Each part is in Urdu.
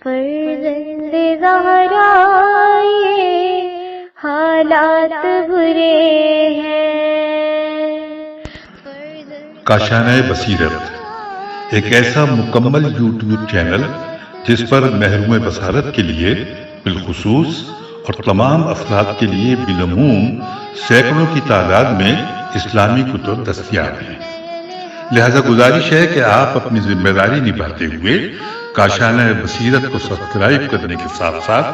فرزند زہرا یہ حالات برے ہیں۔ کاشانۂ بصیرت ایک ایسا مکمل یوٹیوب چینل جس پر محروم بصارت کے لیے بالخصوص اور تمام افراد کے لیے بالعموم سینکڑوں کی تعداد میں اسلامی کتب دستیاب ہیں۔ لہذا گزارش ہے کہ آپ اپنی ذمہ داری نبھاتے ہوئے کاشانۂ بصیرت کو سبسکرائب کرنے کے ساتھ ساتھ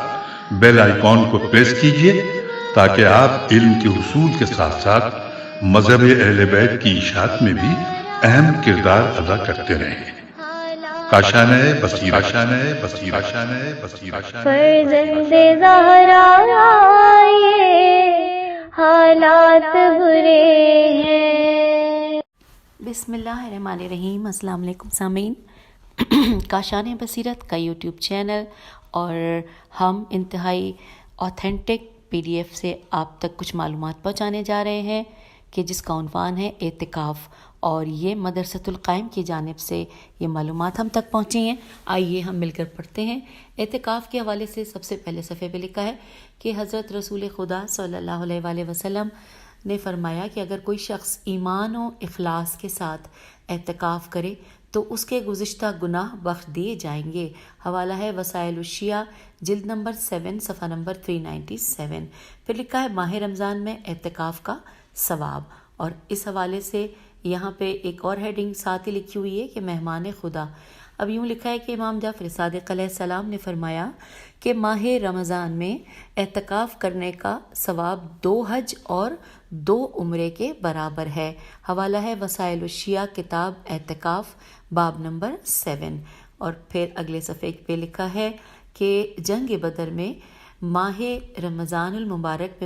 بیل آئیکن کو پریس کیجیے تاکہ آپ علم کے حصول کے ساتھ ساتھ مذہب اہل بیت کی اشاعت میں بھی اہم کردار ادا کرتے رہیں۔ کاشانۂ بصیرت، کاشانۂ بصیرت، کاشانۂ بصیرت۔ فرزند زہرا یہ حالات برے ہیں۔ بسم اللہ الرحمن الرحیم۔ السلام علیکم سامعین، کاشانۂ بصیرت کا یوٹیوب چینل، اور ہم انتہائی اوتھینٹک PDF سے آپ تک کچھ معلومات پہنچانے جا رہے ہیں کہ جس کا عنوان ہے اعتکاف، اور یہ مدرسۃ القائم کی جانب سے یہ معلومات ہم تک پہنچی ہیں۔ آئیے ہم مل کر پڑھتے ہیں۔ اعتکاف کے حوالے سے سب سے پہلے صفحے پہ لکھا ہے کہ حضرت رسول خدا صلی اللہ علیہ وآلہ وسلم نے فرمایا کہ اگر کوئی شخص ایمان و اخلاص کے ساتھ اعتکاف کرے تو اس کے گزشتہ گناہ بخش دیے جائیں گے۔ حوالہ ہے وسائل الشیعہ جلد نمبر 7 صفحہ نمبر 397۔ پھر لکھا ہے ماہ رمضان میں اعتکاف کا ثواب، اور اس حوالے سے یہاں پہ ایک اور ہیڈنگ ساتھ ہی لکھی ہوئی ہے کہ مہمان خدا۔ اب یوں لکھا ہے کہ امام جعفر صادق علیہ السلام نے فرمایا کہ ماہ رمضان میں اعتکاف کرنے کا ثواب 2 حج اور 2 عمرے کے برابر ہے۔ حوالہ ہے وسائل الشیعہ کتاب اعتکاف باب نمبر 7۔ اور پھر اگلے صفحے پہ لکھا ہے کہ جنگ بدر میں ماہ رمضان المبارک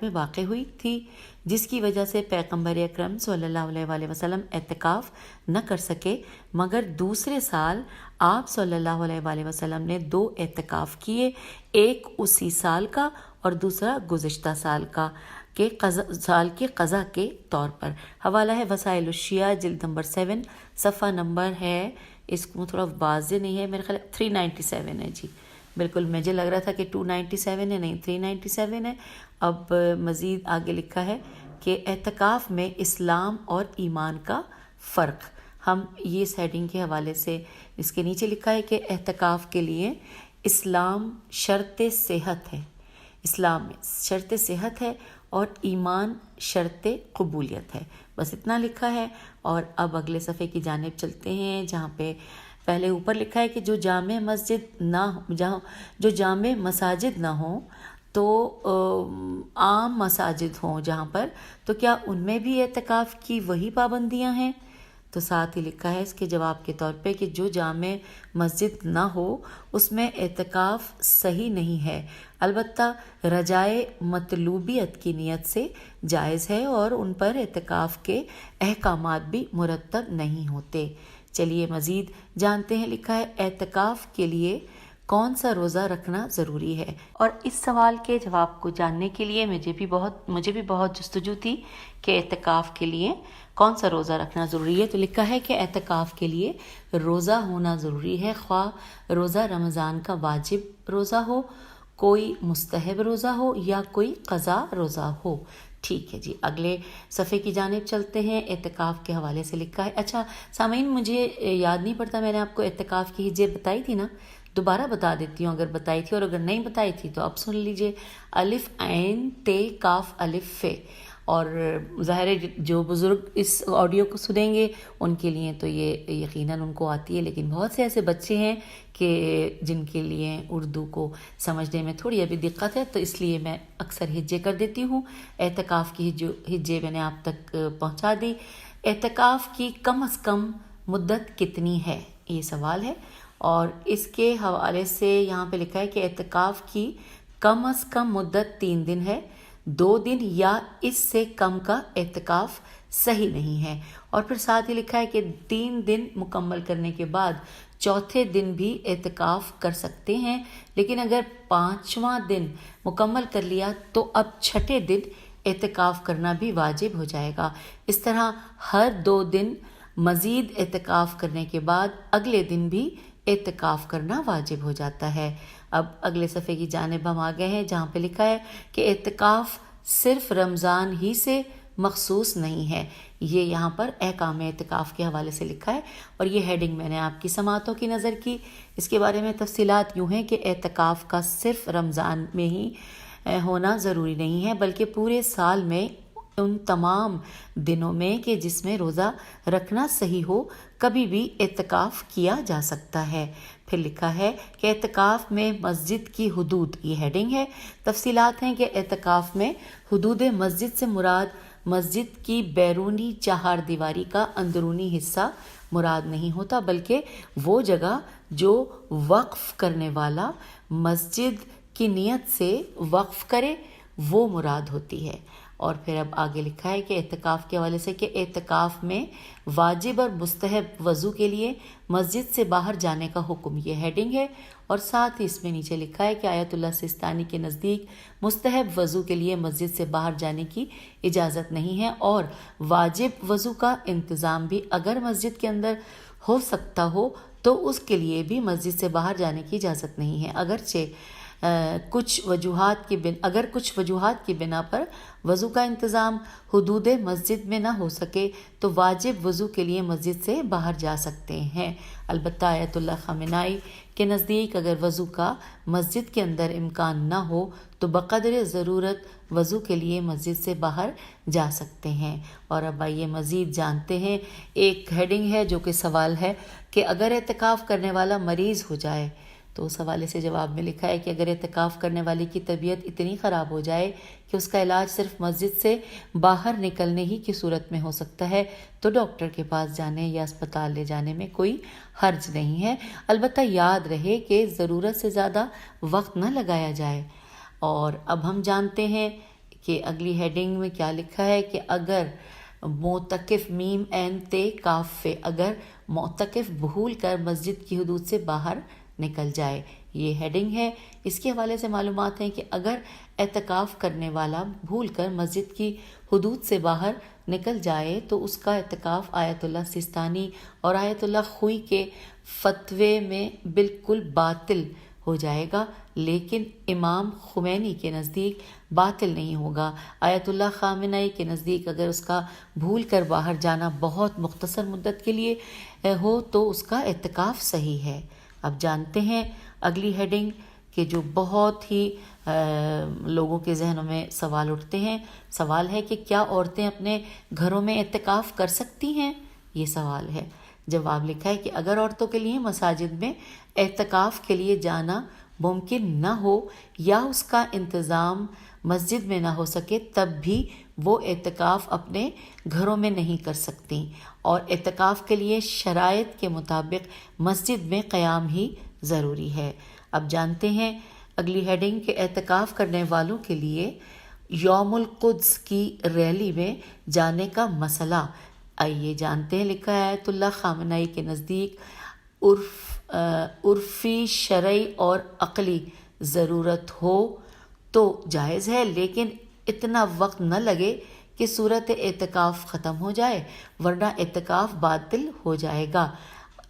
میں واقع ہوئی تھی، جس کی وجہ سے پیغمبر اکرم صلی اللہ علیہ وآلہ وسلم اعتکاف نہ کر سکے، مگر دوسرے سال آپ صلی اللہ علیہ وآلہ وسلم نے 2 اعتکاف کیے، ایک اسی سال کا اور دوسرا گزشتہ سال کے قضا کے طور پر۔ حوالہ ہے وسائل الشیعہ جلد نمبر 7 صفحہ نمبر ہے، اس کو تھوڑا واضح نہیں ہے، میرے خیال 397 ہے۔ جی بالکل، مجھے لگ رہا تھا کہ 297 ہے، نہیں 397 ہے۔ اب مزید آگے لکھا ہے کہ اعتکاف میں اسلام اور ایمان کا فرق۔ ہم یہ ہیڈنگ کے حوالے سے اس کے نیچے لکھا ہے کہ اعتکاف کے لیے اسلام شرط صحت ہے، اسلام میں شرط صحت ہے اور ایمان شرط قبولیت ہے، بس اتنا لکھا ہے۔ اور اب اگلے صفحے کی جانب چلتے ہیں، جہاں پہ پہلے اوپر لکھا ہے کہ جو جامع مساجد نہ ہوں تو عام مساجد ہوں جہاں پر، تو کیا ان میں بھی اعتکاف کی وہی پابندیاں ہیں؟ تو ساتھ ہی لکھا ہے اس کے جواب کے طور پہ کہ جو جامع مسجد نہ ہو اس میں اعتکاف صحیح نہیں ہے، البتہ رجائے مطلوبیت کی نیت سے جائز ہے، اور ان پر اعتکاف کے احکامات بھی مرتب نہیں ہوتے۔ چلیے مزید جانتے ہیں۔ لکھا ہے اعتکاف کے لیے کون سا روزہ رکھنا ضروری ہے، اور اس سوال کے جواب کو جاننے کے لیے مجھے بھی بہت جستجو تھی کہ اعتکاف کے لیے کون سا روزہ رکھنا ضروری ہے۔ تو لکھا ہے کہ اعتکاف کے لیے روزہ ہونا ضروری ہے، خواہ روزہ رمضان کا واجب روزہ ہو، کوئی مستحب روزہ ہو یا کوئی قضا روزہ ہو۔ ٹھیک ہے جی، اگلے صفحے کی جانب چلتے ہیں۔ اعتکاف کے حوالے سے لکھا ہے، اچھا سامعین مجھے یاد نہیں پڑتا میں نے آپ کو اعتکاف کی ہجے بتائی تھی نا، دوبارہ بتا دیتی ہوں اگر بتائی تھی، اور اگر نہیں بتائی تھی تو اب سن لیجئے۔ الف عین تے کاف الف فے، اور ظاہر ہے جو بزرگ اس آڈیو کو سنیں گے ان کے لیے تو یہ یقیناً ان کو آتی ہے، لیکن بہت سے ایسے بچے ہیں کہ جن کے لیے اردو کو سمجھنے میں تھوڑی ابھی دقت ہے، تو اس لیے میں اکثر ہجے کر دیتی ہوں۔ اعتکاف کی ہجے میں نے آپ تک پہنچا دی۔ اعتکاف کی کم از کم مدت کتنی ہے، یہ سوال ہے، اور اس کے حوالے سے یہاں پہ لکھا ہے کہ اعتکاف کی کم از کم مدت 3 دن ہے، 2 دن یا اس سے کم کا اعتکاف صحیح نہیں ہے۔ اور پھر ساتھ ہی لکھا ہے کہ 3 دن مکمل کرنے کے بعد چوتھے دن بھی اعتکاف کر سکتے ہیں، لیکن اگر 5واں دن مکمل کر لیا تو اب 6 دن اعتکاف کرنا بھی واجب ہو جائے گا۔ اس طرح ہر 2 دن مزید اعتکاف کرنے کے بعد اگلے دن بھی اعتکاف کرنا واجب ہو جاتا ہے۔ اب اگلے صفحے کی جانب ہم آ گئے ہیں جہاں پہ لکھا ہے کہ اعتکاف صرف رمضان ہی سے مخصوص نہیں ہے۔ یہ یہاں پر احکام اعتکاف کے حوالے سے لکھا ہے اور یہ ہیڈنگ میں نے آپ کی سماعتوں کی نظر کی۔ اس کے بارے میں تفصیلات یوں ہیں کہ اعتکاف کا صرف رمضان میں ہی ہونا ضروری نہیں ہے، بلکہ پورے سال میں ان تمام دنوں میں کہ جس میں روزہ رکھنا صحیح ہو کبھی بھی اعتکاف کیا جا سکتا ہے۔ پھر لکھا ہے کہ اعتکاف میں مسجد کی حدود، یہ ہیڈنگ ہے۔ تفصیلات ہیں کہ اعتکاف میں حدود مسجد سے مراد مسجد کی بیرونی چہار دیواری کا اندرونی حصہ مراد نہیں ہوتا، بلکہ وہ جگہ جو وقف کرنے والا مسجد کی نیت سے وقف کرے وہ مراد ہوتی ہے۔ اور پھر اب آگے لکھا ہے کہ اعتکاف کے حوالے سے کہ اعتکاف میں واجب اور مستحب وضو کے لیے مسجد سے باہر جانے کا حکم، یہ ہیڈنگ ہے۔ اور ساتھ ہی اس میں نیچے لکھا ہے کہ آیت اللہ سستانی کے نزدیک مستحب وضو کے لیے مسجد سے باہر جانے کی اجازت نہیں ہے، اور واجب وضو کا انتظام بھی اگر مسجد کے اندر ہو سکتا ہو تو اس کے لیے بھی مسجد سے باہر جانے کی اجازت نہیں ہے۔ کچھ وجوہات کی بنا پر وضو کا انتظام حدود مسجد میں نہ ہو سکے تو واجب وضو کے لیے مسجد سے باہر جا سکتے ہیں۔ البتہ آیت اللہ خامنائی کے نزدیک اگر وضو کا مسجد کے اندر امکان نہ ہو تو بقدر ضرورت وضو کے لیے مسجد سے باہر جا سکتے ہیں۔ اور اب آئیے مزید جانتے ہیں، ایک ہیڈنگ ہے جو کہ سوال ہے کہ اگر اعتکاف کرنے والا مریض ہو جائے تو اس حوالے سے جواب میں لکھا ہے کہ اگر اعتکاف کرنے والے کی طبیعت اتنی خراب ہو جائے کہ اس کا علاج صرف مسجد سے باہر نکلنے ہی کی صورت میں ہو سکتا ہے تو ڈاکٹر کے پاس جانے یا اسپتال لے جانے میں کوئی حرج نہیں ہے، البتہ یاد رہے کہ ضرورت سے زیادہ وقت نہ لگایا جائے۔ اور اب ہم جانتے ہیں کہ اگلی ہیڈنگ میں کیا لکھا ہے کہ اگر معتکف میم عین تے کاف فے، اگر معتکف بھول کر مسجد کی حدود سے باہر نکل جائے، یہ ہیڈنگ ہے۔ اس کے حوالے سے معلومات ہیں کہ اگر اعتکاف کرنے والا بھول کر مسجد کی حدود سے باہر نکل جائے تو اس کا اعتکاف آیت اللہ سستانی اور آیت اللہ خوئی کے فتوے میں بالکل باطل ہو جائے گا، لیکن امام خمینی کے نزدیک باطل نہیں ہوگا۔ آیت اللہ خامنائی کے نزدیک اگر اس کا بھول کر باہر جانا بہت مختصر مدت کے لیے ہو تو اس کا اعتکاف صحیح ہے۔ اب جانتے ہیں اگلی ہیڈنگ کہ جو بہت ہی لوگوں کے ذہنوں میں سوال اٹھتے ہیں، سوال ہے کہ کیا عورتیں اپنے گھروں میں اعتکاف کر سکتی ہیں؟ یہ سوال ہے۔ جواب لکھا ہے کہ اگر عورتوں کے لیے مساجد میں اعتکاف کے لیے جانا ممکن نہ ہو یا اس کا انتظام مسجد میں نہ ہو سکے تب بھی وہ اعتکاف اپنے گھروں میں نہیں کر سکتی، اور اعتکاف کے لیے شرائط کے مطابق مسجد میں قیام ہی ضروری ہے۔ اب جانتے ہیں اگلی ہیڈنگ کہ اعتکاف کرنے والوں کے لیے یوم القدس کی ریلی میں جانے کا مسئلہ، آئیے جانتے ہیں۔ لکھا ہے آیت اللہ خامنائی کے نزدیک عرفی، شرعی اور عقلی ضرورت ہو تو جائز ہے، لیکن اتنا وقت نہ لگے کہ صورت اعتکاف ختم ہو جائے ورنہ اعتکاف باطل ہو جائے گا۔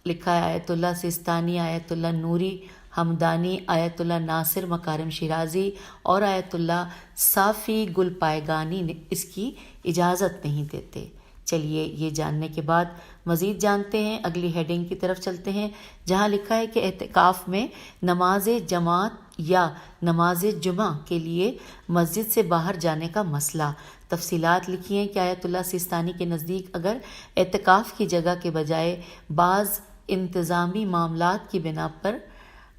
لکھا ہے آیت اللہ سستانی، آیت اللہ نوری حمدانی، آیت اللہ ناصر مکارم شیرازی اور آیت اللہ صافی گل پائگانی نے اس کی اجازت نہیں دیتے۔ چلیے یہ جاننے کے بعد مزید جانتے ہیں، اگلی ہیڈنگ کی طرف چلتے ہیں جہاں لکھا ہے کہ اعتکاف میں نماز جماعت یا نماز جمعہ کے لیے مسجد سے باہر جانے کا مسئلہ۔ تفصیلات لکھی ہیں کہ آیت اللہ سستانی کے نزدیک اگر اعتکاف کی جگہ کے بجائے بعض انتظامی معاملات کی بنا پر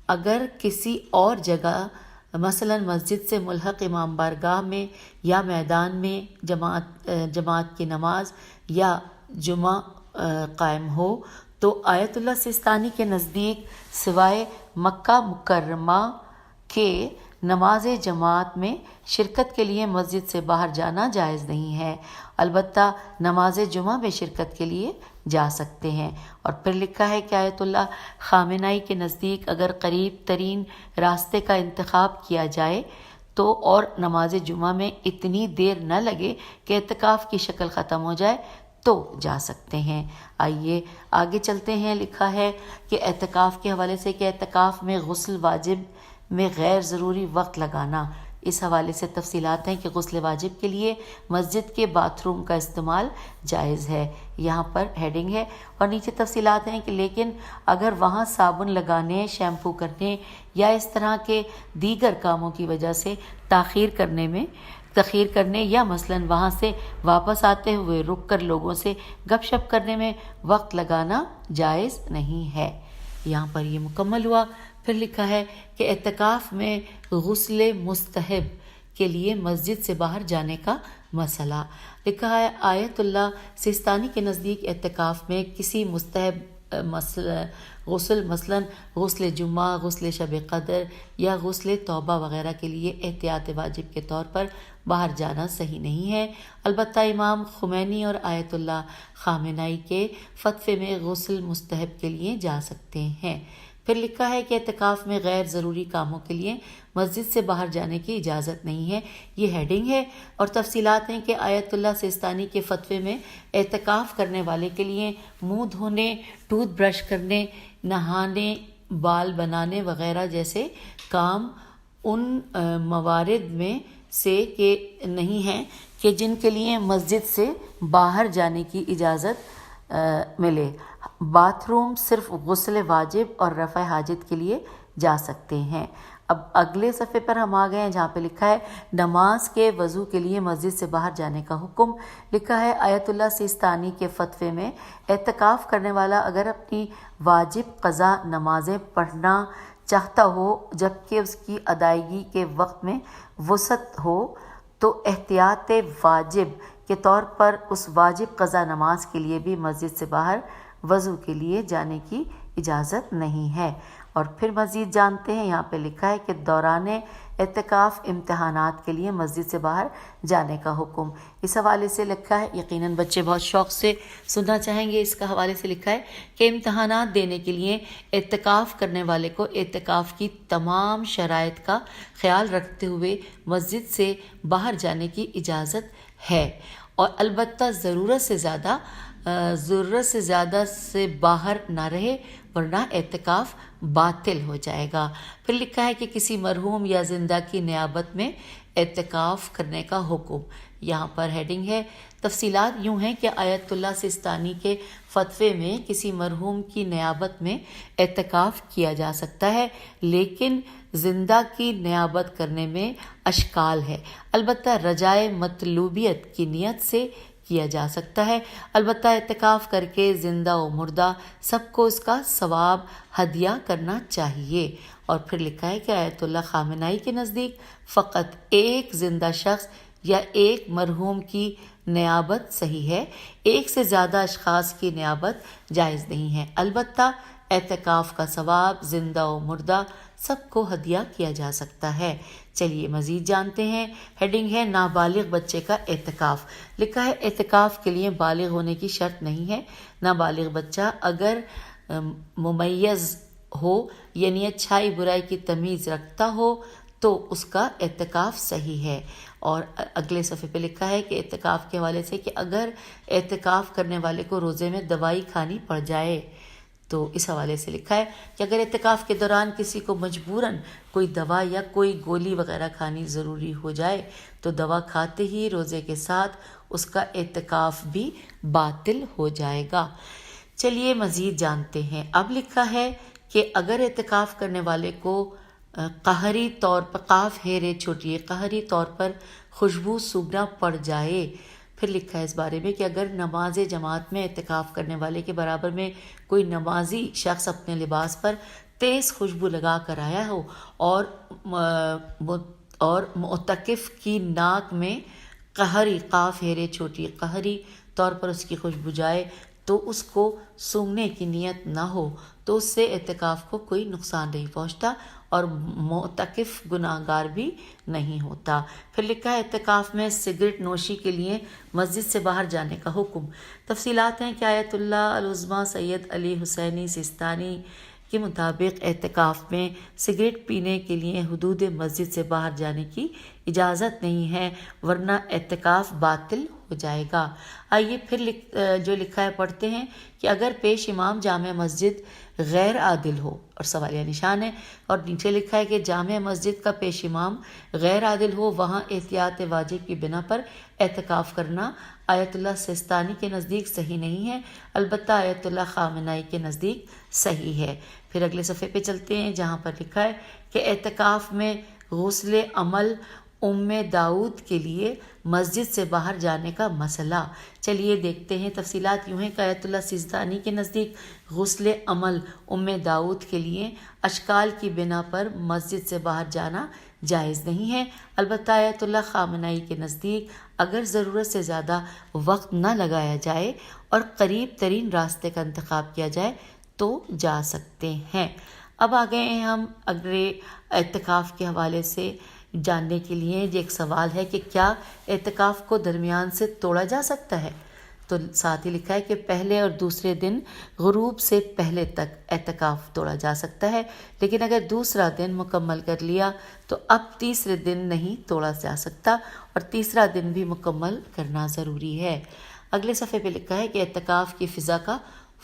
اگر کسی اور جگہ مثلا مسجد سے ملحق امام بارگاہ میں یا میدان میں جماعت کی نماز یا جمعہ قائم ہو تو آیت اللہ سستانی کے نزدیک سوائے مکہ مکرمہ کے نماز جماعت میں شرکت کے لیے مسجد سے باہر جانا جائز نہیں ہے، البتہ نماز جمعہ میں شرکت کے لیے جا سکتے ہیں۔ اور پھر لکھا ہے کہ آیت اللہ خامنائی کے نزدیک اگر قریب ترین راستے کا انتخاب کیا جائے تو اور نماز جمعہ میں اتنی دیر نہ لگے کہ اعتکاف کی شکل ختم ہو جائے تو جا سکتے ہیں۔ آئیے آگے چلتے ہیں۔ لکھا ہے کہ اعتکاف کے حوالے سے کہ اعتکاف میں غسل واجب میں غیر ضروری وقت لگانا، اس حوالے سے تفصیلات ہیں کہ غسل واجب کے لیے مسجد کے باتھ روم کا استعمال جائز ہے، یہاں پر ہیڈنگ ہے، اور نیچے تفصیلات ہیں کہ لیکن اگر وہاں صابن لگانے، شیمپو کرنے یا اس طرح کے دیگر کاموں کی وجہ سے تاخیر کرنے یا مثلاً وہاں سے واپس آتے ہوئے رک کر لوگوں سے گپ شپ کرنے میں وقت لگانا جائز نہیں ہے۔ یہاں پر یہ مکمل ہوا۔ پھر لکھا ہے کہ اعتکاف میں غسل مستحب کے لیے مسجد سے باہر جانے کا مسئلہ۔ لکھا ہے آیت اللہ سیستانی کے نزدیک اعتکاف میں کسی مستحب غسل مثلاً غسل جمعہ، غسل شب قدر یا غسل توبہ وغیرہ کے لیے احتیاط واجب کے طور پر باہر جانا صحیح نہیں ہے۔ البتہ امام خمینی اور آیت اللہ خامنائی کے فتوے میں غسل مستحب کے لیے جا سکتے ہیں۔ پھر لکھا ہے کہ اعتکاف میں غیر ضروری کاموں کے لیے مسجد سے باہر جانے کی اجازت نہیں ہے، یہ ہیڈنگ ہے، اور تفصیلات ہیں کہ آیت اللہ سیستانی کے فتوے میں اعتکاف کرنے والے کے لیے منہ دھونے، ٹوتھ برش کرنے، نہانے، بال بنانے وغیرہ جیسے کام ان موارد میں سے کہ نہیں ہیں کہ جن کے لیے مسجد سے باہر جانے کی اجازت ملے۔ باتھ روم صرف غسل واجب اور رفع حاجت کے لیے جا سکتے ہیں۔ اب اگلے صفحے پر ہم آ گئے ہیں جہاں پہ لکھا ہے نماز کے وضو کے لیے مسجد سے باہر جانے کا حکم۔ لکھا ہے آیت اللہ سیستانی کے فتوے میں اعتکاف کرنے والا اگر اپنی واجب قضا نمازیں پڑھنا چاہتا ہو جبکہ اس کی ادائیگی کے وقت میں وسعت ہو تو احتیاط واجب کے طور پر اس واجب قضا نماز کے لیے بھی مسجد سے باہر وضو کے لیے جانے کی اجازت نہیں ہے۔ اور پھر مزید جانتے ہیں، یہاں پہ لکھا ہے کہ دوران اعتکاف امتحانات کے لیے مسجد سے باہر جانے کا حکم۔ اس حوالے سے لکھا ہے، یقیناً بچے بہت شوق سے سننا چاہیں گے، اس کا حوالے سے لکھا ہے کہ امتحانات دینے کے لیے اعتکاف کرنے والے کو اعتکاف کی تمام شرائط کا خیال رکھتے ہوئے مسجد سے باہر جانے کی اجازت ہے، اور البتہ ضرورت سے زیادہ سے باہر نہ رہے ورنہ اعتکاف باطل ہو جائے گا۔ پھر لکھا ہے کہ کسی مرحوم یا زندہ کی نیابت میں اعتکاف کرنے کا حکم، یہاں پر ہیڈنگ ہے۔ تفصیلات یوں ہیں کہ آیت اللہ سیستانی کے فتوے میں کسی مرحوم کی نیابت میں اعتکاف کیا جا سکتا ہے، لیکن زندہ کی نیابت کرنے میں اشکال ہے۔ البتہ رجائے مطلوبیت کی نیت سے کیا جا سکتا ہے۔ البتہ اعتکاف کر کے زندہ و مردہ سب کو اس کا ثواب ہدیہ کرنا چاہیے۔ اور پھر لکھا ہے کہ آیت اللہ خامنائی کے نزدیک فقط ایک زندہ شخص یا ایک مرحوم کی نیابت صحیح ہے، ایک سے زیادہ اشخاص کی نیابت جائز نہیں ہے۔ البتہ اعتکاف کا ثواب زندہ و مردہ سب کو ہدیہ کیا جا سکتا ہے۔ چلیے مزید جانتے ہیں، ہیڈنگ ہے نابالغ بچے کا اعتکاف۔ لکھا ہے اعتکاف کے لیے بالغ ہونے کی شرط نہیں ہے، نابالغ بچہ اگر ممیز ہو یعنی اچھائی برائی کی تمیز رکھتا ہو تو اس کا اعتکاف صحیح ہے۔ اور اگلے صفحے پہ لکھا ہے کہ اعتکاف کے حوالے سے کہ اگر اعتکاف کرنے والے کو روزے میں دوائی کھانی پڑ جائے تو اس حوالے سے لکھا ہے کہ اگر اعتکاف کے دوران کسی کو مجبوراً کوئی دوا یا کوئی گولی وغیرہ کھانی ضروری ہو جائے تو دوا کھاتے ہی روزے کے ساتھ اس کا اعتکاف بھی باطل ہو جائے گا۔ چلیے مزید جانتے ہیں۔ اب لکھا ہے کہ اگر اعتکاف کرنے والے کو قہری طور پر قاف ہیرے چھوٹیے قہری طور پر خوشبو سونگھنا پڑ جائے، پھر لکھا ہے اس بارے میں کہ اگر نماز جماعت میں اعتکاف کرنے والے کے برابر میں کوئی نمازی شخص اپنے لباس پر تیز خوشبو لگا کر آیا ہو اور معتکف کی ناک میں قہری قاف ہیرے چھوٹی قہری طور پر اس کی خوشبو جائے تو اس کو سونگھنے کی نیت نہ ہو تو اس سے اعتکاف کو کوئی نقصان نہیں پہنچتا اور معتکف گناہگار بھی نہیں ہوتا۔ پھر لکھا ہے اعتکاف میں سگریٹ نوشی کے لیے مسجد سے باہر جانے کا حکم۔ تفصیلات ہیں کہ آیت اللہ العظمیٰ سید علی حسینی سیستانی کے مطابق اعتکاف میں سگریٹ پینے کے لیے حدود مسجد سے باہر جانے کی اجازت نہیں ہے ورنہ اعتکاف باطل ہو جائے گا۔ آئیے پھر جو لکھا ہے پڑھتے ہیں کہ اگر پیش امام جامع مسجد غیر عادل ہو، اور سوالیہ نشان ہے، اور نیچے لکھا ہے کہ جامع مسجد کا پیش امام غیر عادل ہو، وہاں احتیاط واجب کی بنا پر اعتکاف کرنا آیت اللہ سستانی کے نزدیک صحیح نہیں ہے، البتہ آیت اللہ خامنائی کے نزدیک صحیح ہے۔ پھر اگلے صفحے پہ چلتے ہیں جہاں پر لکھا ہے کہ اعتکاف میں غسل عمل داؤد کے لیے مسجد سے باہر جانے کا مسئلہ۔ چلیے دیکھتے ہیں تفصیلات یوں ہیں کہ آیت اللہ سیستانی کے نزدیک غسل عمل داؤد کے لیے اشکال کی بنا پر مسجد سے باہر جانا جائز نہیں ہے، البتہ آیت اللہ خامنائی کے نزدیک اگر ضرورت سے زیادہ وقت نہ لگایا جائے اور قریب ترین راستے کا انتخاب کیا جائے تو جا سکتے ہیں۔ اب آ گئے ہیں ہم اگلے اعتکاف کے حوالے سے جاننے کے لیے۔ یہ ایک سوال ہے کہ کیا اعتکاف کو درمیان سے توڑا جا سکتا ہے؟ تو ساتھ ہی لکھا ہے کہ پہلے اور دوسرے دن غروب سے پہلے تک اعتکاف توڑا جا سکتا ہے، لیکن اگر دوسرا دن مکمل کر لیا تو اب تیسرے دن نہیں توڑا جا سکتا، اور تیسرا دن بھی مکمل کرنا ضروری ہے۔ اگلے صفحے پہ لکھا ہے کہ اعتکاف کی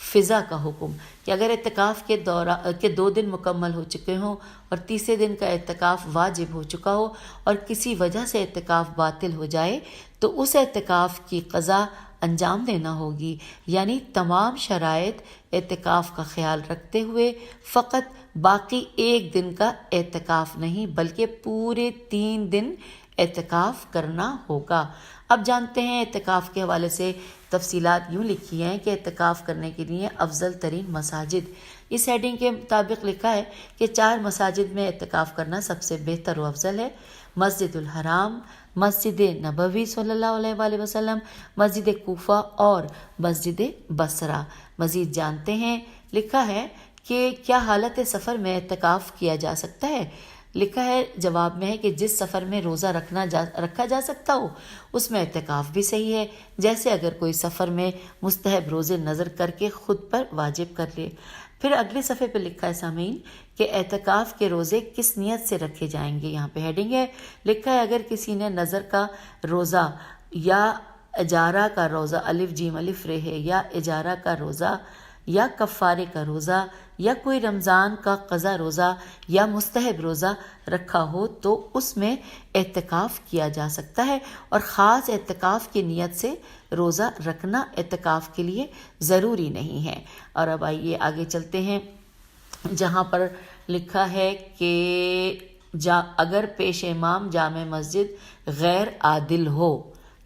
فضا کا حکم، کہ اگر اعتکاف کے 2 دن مکمل ہو چکے ہوں اور تیسرے دن کا اعتکاف واجب ہو چکا ہو اور کسی وجہ سے اعتکاف باطل ہو جائے تو اس اعتکاف کی قضا انجام دینا ہوگی، یعنی تمام شرائط اعتکاف کا خیال رکھتے ہوئے فقط باقی 1 دن کا اعتکاف نہیں بلکہ پورے 3 دن اعتکاف کرنا ہوگا۔ اب جانتے ہیں اعتکاف کے حوالے سے تفصیلات یوں لکھی ہیں کہ اعتکاف کرنے کے لیے افضل ترین مساجد، اس ہیڈنگ کے مطابق لکھا ہے کہ 4 مساجد میں اعتکاف کرنا سب سے بہتر و افضل ہے: مسجد الحرام، مسجد نبوی صلی اللہ علیہ وآلہ وسلم، مسجد کوفہ اور مسجد بصرہ۔ مزید جانتے ہیں، لکھا ہے کہ کیا حالت سفر میں اعتکاف کیا جا سکتا ہے؟ لکھا ہے جواب میں ہے کہ جس سفر میں روزہ رکھا جا سکتا ہو اس میں اعتکاف بھی صحیح ہے، جیسے اگر کوئی سفر میں مستحب روزے نظر کر کے خود پر واجب کر لے۔ پھر اگلے صفحے پہ لکھا ہے سامعین کہ اعتکاف کے روزے کس نیت سے رکھے جائیں گے، یہاں پہ ہیڈنگ ہے، لکھا ہے اگر کسی نے نظر کا روزہ یا اجارہ کا روزہ الف جیم الف رے ہے، یا اجارہ کا روزہ یا کفارے کا روزہ یا کوئی رمضان کا قضا روزہ یا مستحب روزہ رکھا ہو تو اس میں اعتکاف کیا جا سکتا ہے، اور خاص اعتکاف کی نیت سے روزہ رکھنا اعتکاف کے لیے ضروری نہیں ہے۔ اور اب آئیے آگے چلتے ہیں جہاں پر لکھا ہے کہ اگر پیش امام جامع مسجد غیر عادل ہو،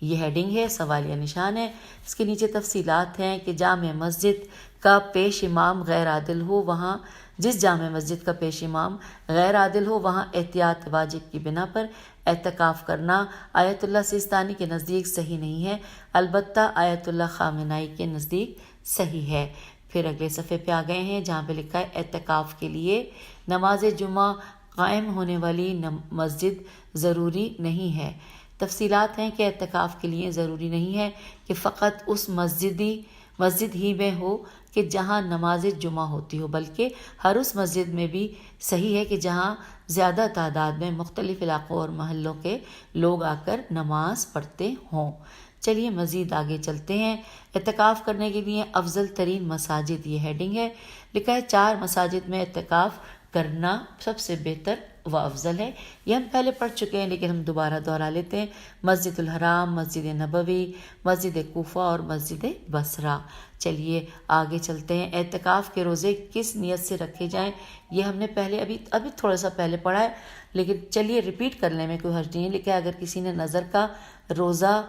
یہ ہیڈنگ ہے، سوالیہ نشان ہے، اس کے نیچے تفصیلات ہیں کہ جامع مسجد کا پیش امام غیر عادل ہو، وہاں جس جامع مسجد کا پیش امام غیر عادل ہو وہاں احتیاط واجب کی بنا پر اعتکاف کرنا آیت اللہ سیستانی کے نزدیک صحیح نہیں ہے، البتہ آیت اللہ خامنائی کے نزدیک صحیح ہے۔ پھر اگلے صفحے پہ آ گئے ہیں جہاں پہ لکھا ہے اعتکاف کے لیے نماز جمعہ قائم ہونے والی مسجد ضروری نہیں ہے۔ تفصیلات ہیں کہ اعتکاف کے لیے ضروری نہیں ہے کہ فقط اس مسجد ہی میں ہو کہ جہاں نماز جمعہ ہوتی ہو، بلکہ ہر اس مسجد میں بھی صحیح ہے کہ جہاں زیادہ تعداد میں مختلف علاقوں اور محلوں کے لوگ آ کر نماز پڑھتے ہوں۔ چلیے مزید آگے چلتے ہیں۔ اعتکاف کرنے کے لیے افضل ترین مساجد، یہ ہیڈنگ ہے، لکھا ہے 4 مساجد میں اعتکاف کرنا سب سے بہتر و افضل ہے۔ یہ ہم پہلے پڑھ چکے ہیں لیکن ہم دوبارہ دہرا لیتے ہیں: مسجد الحرام، مسجد نبوی، مسجد کوفہ اور مسجد بصرہ۔ چلیے آگے چلتے ہیں۔ اعتکاف کے روزے کس نیت سے رکھے جائیں، یہ ہم نے پہلے ابھی تھوڑا سا پہلے پڑھا ہے، لیکن چلیے ریپیٹ کرنے میں کوئی حرج نہیں ہے۔ لکھا ہے اگر کسی نے نظر کا روزہ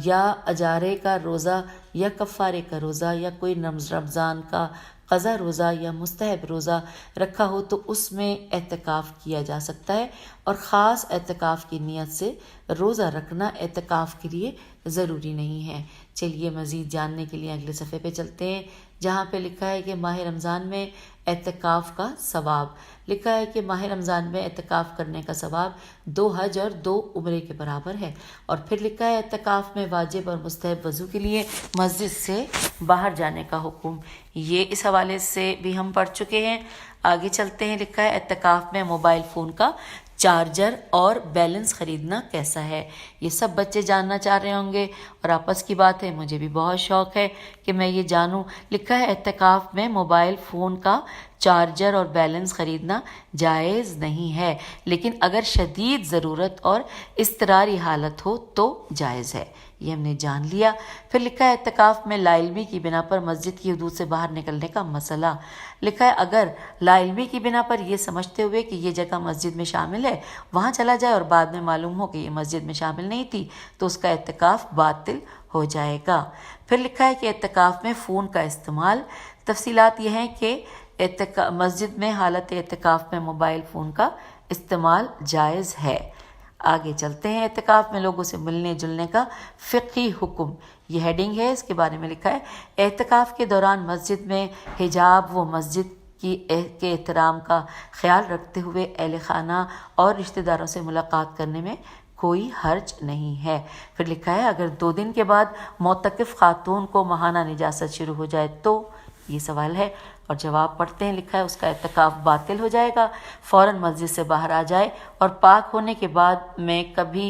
یا اجارے کا روزہ یا کفارے کا روزہ یا کوئی رمضان کا قضا روزہ یا مستحب روزہ رکھا ہو تو اس میں اعتکاف کیا جا سکتا ہے، اور خاص اعتکاف کی نیت سے روزہ رکھنا اعتکاف کے لیے ضروری نہیں ہے۔ چلیے مزید جاننے کے لیے اگلے صفحے پہ چلتے ہیں جہاں پہ لکھا ہے کہ ماہ رمضان میں اعتکاف کا ثواب۔ لکھا ہے کہ ماہ رمضان میں اعتکاف کرنے کا ثواب 2 حج اور 2 عمرے کے برابر ہے۔ اور پھر لکھا ہے اعتکاف میں واجب اور مستحب وضو کے لیے مسجد سے باہر جانے کا حکم، یہ اس حوالے سے بھی ہم پڑھ چکے ہیں۔ آگے چلتے ہیں۔ لکھا ہے اعتکاف میں موبائل فون کا چارجر اور بیلنس خریدنا کیسا ہے؟ یہ سب بچے جاننا چاہ رہے ہوں گے اور آپس کی بات ہے، مجھے بھی بہت شوق ہے کہ میں یہ جانوں۔ لکھا ہے اعتکاف میں موبائل فون کا چارجر اور بیلنس خریدنا جائز نہیں ہے، لیکن اگر شدید ضرورت اور اضطراری حالت ہو تو جائز ہے۔ یہ ہم نے جان لیا۔ پھر لکھا ہے اعتکاف میں لا علمی کی بنا پر مسجد کی حدود سے باہر نکلنے کا مسئلہ۔ لکھا ہے اگر لا علمی کی بنا پر یہ سمجھتے ہوئے کہ یہ جگہ مسجد میں شامل ہے وہاں چلا جائے اور بعد میں معلوم ہو کہ یہ مسجد میں شامل نہیں تھی تو اس کا اعتکاف باطل ہو جائے گا۔ پھر لکھا ہے کہ اعتکاف میں فون کا استعمال۔ تفصیلات یہ ہیں کہ مسجد میں حالت اعتکاف میں موبائل فون کا استعمال جائز ہے۔ آگے چلتے ہیں۔ اعتکاف میں لوگوں سے ملنے جلنے کا فقہی حکم، یہ ہیڈنگ ہے، اس کے بارے میں لکھا ہے اعتکاف کے دوران مسجد میں حجاب و مسجد کے احترام کا خیال رکھتے ہوئے اہل خانہ اور رشتہ داروں سے ملاقات کرنے میں کوئی حرج نہیں ہے۔ پھر لکھا ہے اگر 2 دن کے بعد معتکف خاتون کو ماہانہ نجاست شروع ہو جائے تو، یہ سوال ہے اور جواب پڑھتے ہیں۔ لکھا ہے اس کا اعتکاف باطل ہو جائے گا، فوراً مسجد سے باہر آ جائے اور پاک ہونے کے بعد میں کبھی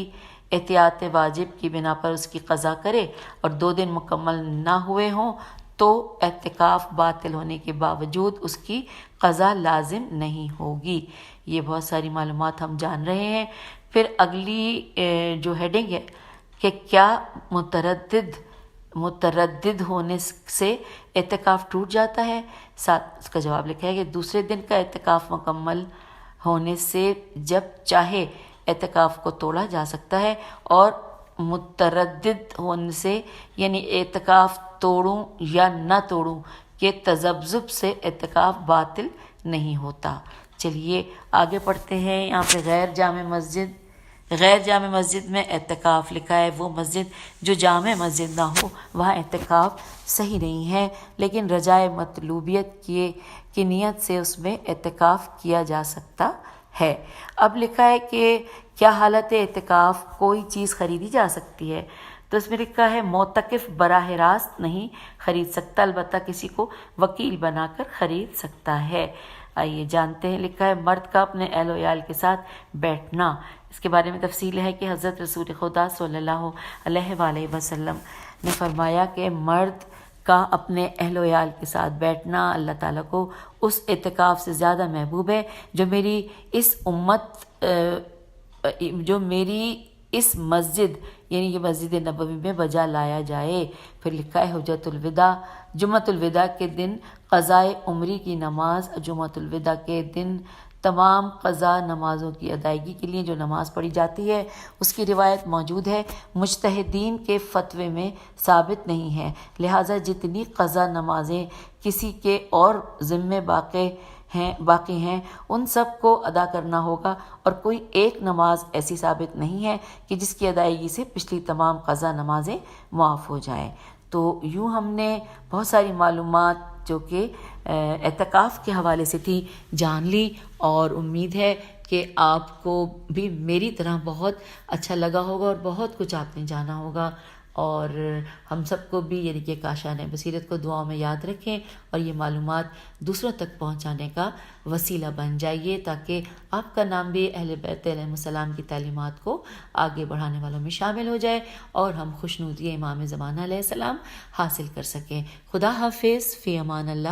احتیاط واجب کی بنا پر اس کی قضا کرے اور 2 دن مکمل نہ ہوئے ہوں تو اعتکاف باطل ہونے کے باوجود اس کی قضا لازم نہیں ہوگی۔ یہ بہت ساری معلومات ہم جان رہے ہیں۔ پھر اگلی جو ہیڈنگ ہے کہ کیا متردد ہونے سے اعتکاف ٹوٹ جاتا ہے؟ ساتھ اس کا جواب لکھا ہے کہ دوسرے دن کا اعتکاف مکمل ہونے سے جب چاہے اعتکاف کو توڑا جا سکتا ہے، اور متردد ہونے سے یعنی اعتکاف توڑوں یا نہ توڑوں کے تذبذب سے اعتکاف باطل نہیں ہوتا۔ چلیے آگے پڑھتے ہیں۔ یہاں پہ غیر جامع مسجد میں اعتکاف لکھا ہے وہ مسجد جو جامع مسجد نہ ہو وہاں اعتکاف صحیح نہیں ہے، لیکن رجائے مطلوبیت کی نیت سے اس میں اعتکاف کیا جا سکتا ہے۔ اب لکھا ہے کہ کیا حالت اعتکاف کوئی چیز خریدی جا سکتی ہے؟ تو اس میں لکھا ہے معتکف براہ راست نہیں خرید سکتا، البتہ کسی کو وکیل بنا کر خرید سکتا ہے۔ آئیے جانتے ہیں۔ لکھا ہے مرد کا اپنے اہل و عیال کے ساتھ بیٹھنا، اس کے بارے میں تفصیل ہے کہ حضرت رسول خدا صلی اللہ علیہ وآلہ وسلم نے فرمایا کہ مرد کا اپنے اہل و عیال کے ساتھ بیٹھنا اللہ تعالیٰ کو اس اعتکاف سے زیادہ محبوب ہے جو میری اس مسجد یعنی کہ مسجد نبوی میں بجا لایا جائے۔ پھر لکھا ہے حجۃ الوداع، جمعۃ الوداع کے دن قضائے عمری کی نماز، جمعۃ الوداع کے دن تمام قضا نمازوں کی ادائیگی کے لیے جو نماز پڑھی جاتی ہے اس کی روایت موجود ہے، مجتہدین کے فتوے میں ثابت نہیں ہے، لہٰذا جتنی قضا نمازیں کسی کے اور ذمے باقی ہیں ان سب کو ادا کرنا ہوگا، اور کوئی ایک نماز ایسی ثابت نہیں ہے کہ جس کی ادائیگی سے پچھلی تمام قضا نمازیں معاف ہو جائیں۔ تو یوں ہم نے بہت ساری معلومات جو کہ اعتکاف کے حوالے سے تھی جان لی، اور امید ہے کہ آپ کو بھی میری طرح بہت اچھا لگا ہوگا اور بہت کچھ آپ نے جانا ہوگا، اور ہم سب کو بھی یعنی کہ کاشان بصیرت کو دعاؤں میں یاد رکھیں اور یہ معلومات دوسروں تک پہنچانے کا وسیلہ بن جائیے تاکہ آپ کا نام بھی اہل بیت علیہ السلام کی تعلیمات کو آگے بڑھانے والوں میں شامل ہو جائے اور ہم خوشنودی امام زمانہ علیہ السلام حاصل کر سکیں۔ خدا حافظ، فی امان اللہ۔